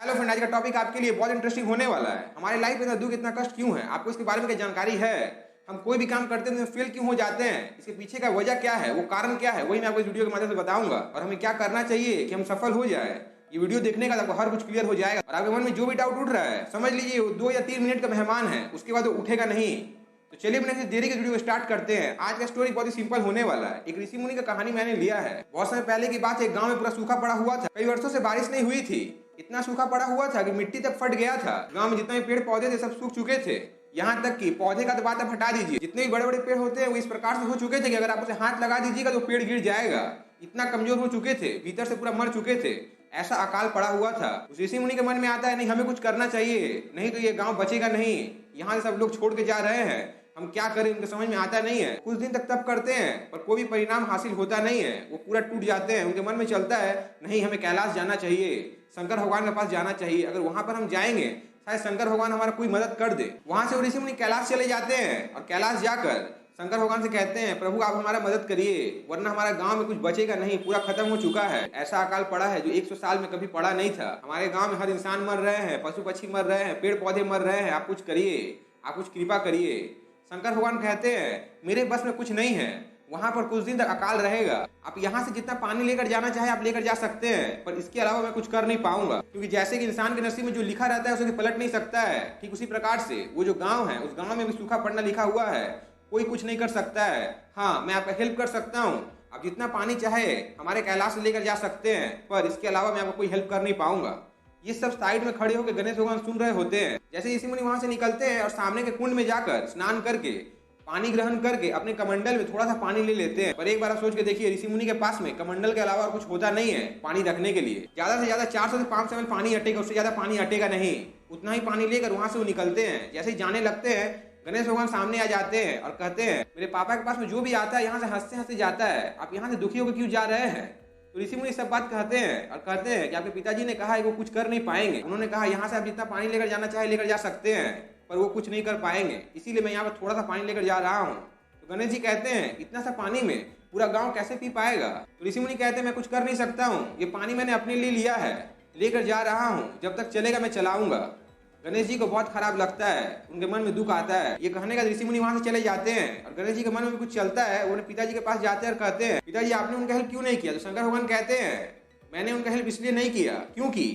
Hello friend, आज का topic आपके लिए बहुत इंटरेस्टिंग होने वाला है। हमारे लाइफ में इतना दुख, इतना कष्ट क्यों है? आपको इसके बारे में क्या जानकारी है? हम कोई भी काम करते हैं तो फेल क्यों हो जाते हैं? इसके पीछे का वजह क्या है, वो कारण क्या है, वही मैं आपको इस वीडियो के माध्यम से बताऊंगा। और हमें क्या करना चाहिए कि हम सफल हो जाए। ये वीडियो देखने का आपको हर कुछ क्लियर हो जाएगा। और आपके मन में जो भी डाउट उठ रहा है, समझ लीजिए वो 2 या 3 मिनट का मेहमान है, उसके बाद वो उठेगा नहीं। तो चलिए अपने देरी के वीडियो को स्टार्ट करते हैं। आज का स्टोरी बहुत ही सिंपल होने वाला है। एक ऋषि मुनि का कहानी मैंने लिया है। बहुत समय पहले की बात है, एक गांव में पूरा सूखा पड़ा हुआ था। कई वर्षों से बारिश नहीं हुई थी। इतना सूखा पड़ा हुआ था कि मिट्टी तक फट गया था। गांव में जितने भी पेड़ पौधे थे सब सूख चुके थे। यहाँ तक कि पौधे का तो बात आप हटा दीजिए, जितने भी बड़े बड़े पेड़ होते हैं वो इस प्रकार से हो चुके थे कि अगर आप उसे हाथ लगा दीजिएगा तो पेड़ गिर जाएगा। इतना कमजोर हो चुके थे, भीतर से पूरा मर चुके थे। ऐसा अकाल पड़ा हुआ था। उस ऋषि मुनि के मन में आता है, नहीं हमें कुछ करना चाहिए, नहीं तो ये गांव बचेगा नहीं। यहाँ से सब लोग छोड़ के जा रहे हैं, हम क्या करें? उनके समझ में आता नहीं है। कुछ दिन तक तप करते हैं पर कोई भी परिणाम हासिल होता नहीं है। वो पूरा टूट जाते हैं। उनके मन में चलता है, नहीं हमें कैलाश जाना चाहिए, शंकर भगवान के पास जाना चाहिए। अगर वहां पर हम जाएंगे शायद शंकर भगवान हमारा कोई मदद कर दे। वहां से वो ऋषि मुनि कैलाश चले जाते हैं और कैलाश जाकर शंकर भगवान से कहते हैं, प्रभु आप हमारा मदद करिए, वरना हमारा गांव में कुछ बचेगा नहीं, पूरा खत्म हो चुका है। ऐसा अकाल पड़ा है जो 100 साल में कभी पड़ा नहीं था। हमारे गांव में हर इंसान मर रहे हैं, पशु पक्षी मर रहे हैं, पेड़ पौधे मर रहे हैं। आप कुछ करिए, आप कुछ कृपा करिए। शंकर भगवान कहते हैं, मेरे बस में कुछ नहीं है, वहां पर कुछ दिन तक अकाल रहेगा। आप यहाँ से जितना पानी लेकर जाना चाहे आप लेकर जा सकते हैं, पर इसके अलावा मैं कुछ कर नहीं पाऊंगा। क्योंकि जैसे कि इंसान के नसीब में जो लिखा रहता है उसे पलट नहीं सकता है, ठीक उसी प्रकार से वो जो गांव है उस गांव में भी सूखा पड़ना लिखा हुआ है। कोई कुछ नहीं कर सकता है। हाँ, मैं आपका हेल्प कर सकता हूँ, आप जितना पानी चाहे हमारे कैलाश से लेकर जा सकते हैं, पर इसके अलावा मैं आपको कोई हेल्प कर नहीं पाऊंगा। ये सब साइड में खड़े होकर गणेश भगवान सुन रहे होते हैं। जैसे ऋषि मुनि वहां से निकलते हैं और सामने के कुंड में जाकर स्नान करके पानी ग्रहण करके अपने कमंडल में थोड़ा सा पानी ले लेते हैं। पर एक बार आप सोच के देखिए, ऋषि मुनि के पास में कमंडल के अलावा और कुछ होता नहीं है पानी रखने के लिए। ज्यादा से ज्यादा 400 से 500 ml पानी हटेगा, उससे ज्यादा पानी हटेगा नहीं। उतना ही पानी लेकर वहां से वो निकलते हैं। जैसे ही जाने लगते हैं गणेश भगवान सामने आ जाते हैं और कहते हैं, मेरे पापा के पास में जो भी आता है यहाँ से हंसते हंसते जाता है, आप यहाँ से दुखी होकर क्यों जा रहे हैं? तो ऋषि मुनि सब बात कहते हैं और कहते हैं कि आपके पिताजी ने कहा है वो कुछ कर नहीं पाएंगे। उन्होंने कहा यहाँ से आप जितना पानी लेकर जाना चाहे लेकर जा सकते हैं, पर वो कुछ नहीं कर पाएंगे, इसीलिए मैं यहाँ पर थोड़ा सा पानी लेकर जा रहा हूँ। तो गणेश जी कहते हैं, इतना सा पानी में पूरा गांव कैसे पी पाएगा? तो ऋषि मुनि कहते हैं, मैं कुछ कर नहीं सकता हूँ, ये पानी मैंने अपने लिए लिया है, लेकर जा रहा हूँ, जब तक चलेगा मैं चलाऊंगा। गणेश जी को बहुत खराब लगता है, उनके मन में दुख आता है। ये कहने का ऋषि मुनि वहां से चले जाते हैं और गणेश जी के मन में कुछ चलता है। वो पिताजी के पास जाते हैं और कहते हैं, पिताजी आपने उनका हेल्प क्यों नहीं किया? तो शंकर भगवान कहते हैं, मैंने उनका हेल्प इसलिए नहीं किया क्योंकि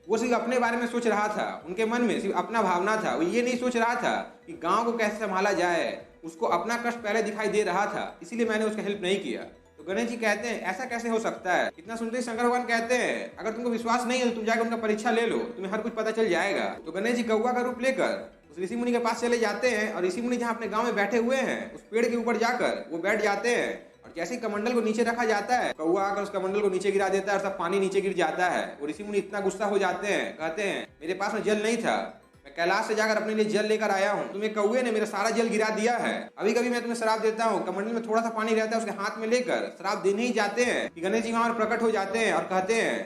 वो सिर्फ अपने बारे में सोच रहा था। उनके मन में सिर्फ अपना भावना था। वो ये नहीं सोच रहा था कि गांव को कैसे संभाला जाए। उसको अपना कष्ट पहले दिखाई दे रहा था, इसीलिए मैंने उसका हेल्प नहीं किया। तो गणेश जी कहते हैं, ऐसा कैसे हो सकता है? इतना सुनते ही शंकर भगवान कहते हैं, अगर तुमको विश्वास नहीं है तो तुम जाकर उनका परीक्षा ले लो, तुम्हें हर कुछ पता चल जाएगा। तो गणेश जी कौवा का रूप लेकर उस ऋषि मुनि के पास चले जाते हैं और ऋषि मुनि जहाँ अपने गांव में बैठे हुए हैं उस पेड़ के ऊपर जाकर वो बैठ जाते हैं। और जैसे ही कमंडल को नीचे रखा जाता है, कौवा आकर उस कमंडल को नीचे गिरा देता है और सब पानी नीचे गिर जाता है। वो ऋषि मुनि इतना गुस्सा हो जाते हैं, कहते हैं, मेरे पास में जल नहीं था, मैं कैलाश से जाकर अपने लिए जल लेकर आया हूँ, तुम्हें कौवे ने मेरा सारा जल गिरा दिया है। अभी कभी मैं तुम्हें शराब देता हूँ। कमंडल में थोड़ा सा पानी रहता है, उसके हाथ में लेकर शराब देने ही जाते हैं कि गणेश जी वहां प्रकट हो जाते हैं और कहते हैं,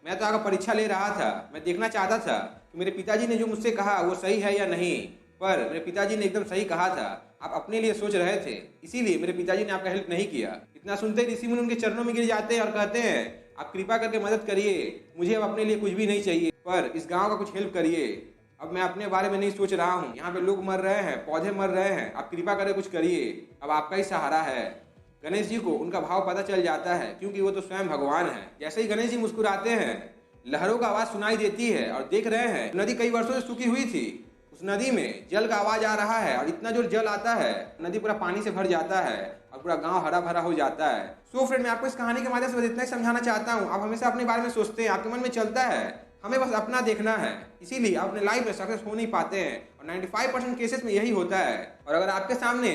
मैं तो आकर परीक्षा ले रहा था, मैं देखना चाहता था कि मेरे पिताजी ने जो मुझसे कहा वो सही है या नहीं। पर मेरे पिताजी ने एकदम सही कहा था, आप अपने लिए सोच रहे थे, इसीलिए मेरे पिताजी ने आपका हेल्प नहीं किया। इतना सुनते ही ऋषि मुनि उनके चरणों में गिर जाते हैं और कहते हैं, आप कृपा करके मदद करिए, मुझे अब अपने लिए कुछ भी नहीं चाहिए, पर इस गांव का कुछ हेल्प करिए। अब मैं अपने बारे में नहीं सोच रहा हूँ, यहाँ पे लोग मर रहे हैं, पौधे मर रहे हैं, आप कृपा करके कुछ करिए, अब आपका ही सहारा है। गणेश जी को उनका भाव पता चल जाता है, क्योंकि वो तो स्वयं भगवान है। जैसे ही गणेश जी मुस्कुराते हैं, लहरों का आवाज सुनाई देती है और देख रहे हैं नदी कई वर्षों से सूखी हुई थी, उस नदी में जल का आवाज आ रहा है और इतना जोर जल आता है, नदी पूरा पानी से भर जाता है और पूरा गांव हरा भरा हो जाता है। सो फ्रेंड, मैं आपको इस कहानी के माध्यम से बस इतना ही समझाना चाहता हूँ। आप हमेशा अपने बारे में सोचते हैं, आपके मन में चलता है हमें बस अपना देखना है, इसीलिए आप अपने लाइफ में सक्सेस हो नहीं पाते हैं। और 95% केसेस में यही होता है। और अगर आपके सामने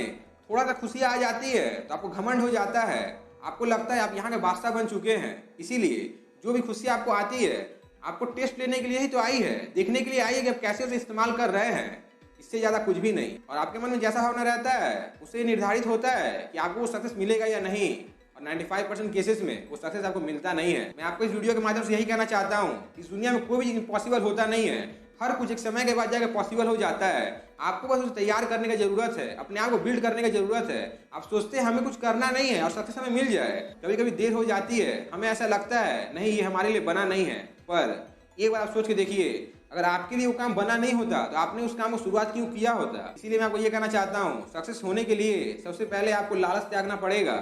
थोड़ा सा खुशी आ जाती है तो आपको घमंड हो जाता है, आपको लगता है आप यहाँ के बादशाह बन चुके हैं। इसीलिए जो भी खुशी आपको आती है, आपको टेस्ट लेने के लिए ही तो आई है, देखने के लिए आई है कि आप कैसे उसे इस्तेमाल कर रहे हैं, इससे ज्यादा कुछ भी नहीं। और आपके मन में जैसा भावना रहता है उससे निर्धारित होता है कि आपको वो सक्सेस मिलेगा या नहीं। और 95% केसेस में वो सक्सेस आपको मिलता नहीं है। मैं आपको इस वीडियो के माध्यम से यही कहना चाहता हूँ, इस दुनिया में कोई भी इम्पॉसिबल होता नहीं है, हर कुछ एक समय के बाद जाकर पॉसिबल हो जाता है। आपको बस उसे तैयार करने की जरूरत है, अपने आप को बिल्ड करने की जरूरत है। आप सोचते हैं हमें कुछ करना नहीं है और सक्सेस हमें मिल जाए, कभी कभी देर हो जाती है, हमें ऐसा लगता है नहीं ये हमारे लिए बना नहीं है, पर एक बार आप सोच के देखिए, अगर आपके लिए वो काम बना नहीं होता तो आपने उस काम को शुरुआत क्यों किया होता। इसीलिए मैं आपको ये कहना चाहता हूँ, सक्सेस होने के लिए सबसे पहले आपको लालच त्यागना पड़ेगा।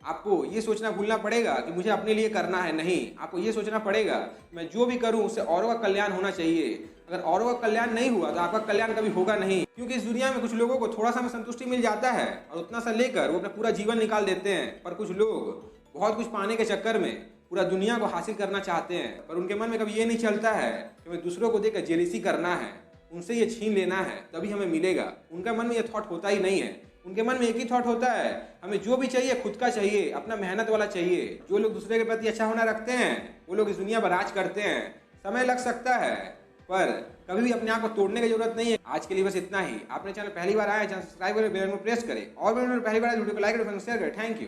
आपको ये सोचना भूलना पड़ेगा कि मुझे अपने लिए करना है, नहीं, आपको ये सोचना पड़ेगा मैं जो भी करूं उससे औरों का कल्याण होना चाहिए। अगर औरों का कल्याण नहीं हुआ तो आपका कल्याण कभी होगा नहीं, क्योंकि इस दुनिया में कुछ लोगों को थोड़ा सा में संतुष्टि मिल जाता है और उतना सा लेकर वो अपना पूरा जीवन निकाल देते हैं। पर कुछ लोग बहुत कुछ पाने के चक्कर में पूरा दुनिया को हासिल करना चाहते हैं, पर उनके मन में कभी ये नहीं चलता है कि हमें दूसरों को देखकर जेलसी करना है, उनसे ये छीन लेना है तभी हमें मिलेगा। उनका मन में ये थॉट होता ही नहीं है। उनके मन में एक ही थॉट होता है, हमें जो भी चाहिए खुद का चाहिए, अपना मेहनत वाला चाहिए। जो लोग दूसरे के प्रति अच्छा होना रखते हैं वो लोग इस दुनिया पर राज करते हैं। समय लग सकता है पर कभी भी अपने आप को तोड़ने की जरूरत नहीं है। आज के लिए बस इतना ही। आपने चैनल पहली बार आया, चैनल सब्सक्राइब करें, बेल आइकन प्रेस करें और वीडियो पहली बार वीडियो को लाइक और शेयर करें। Thank you.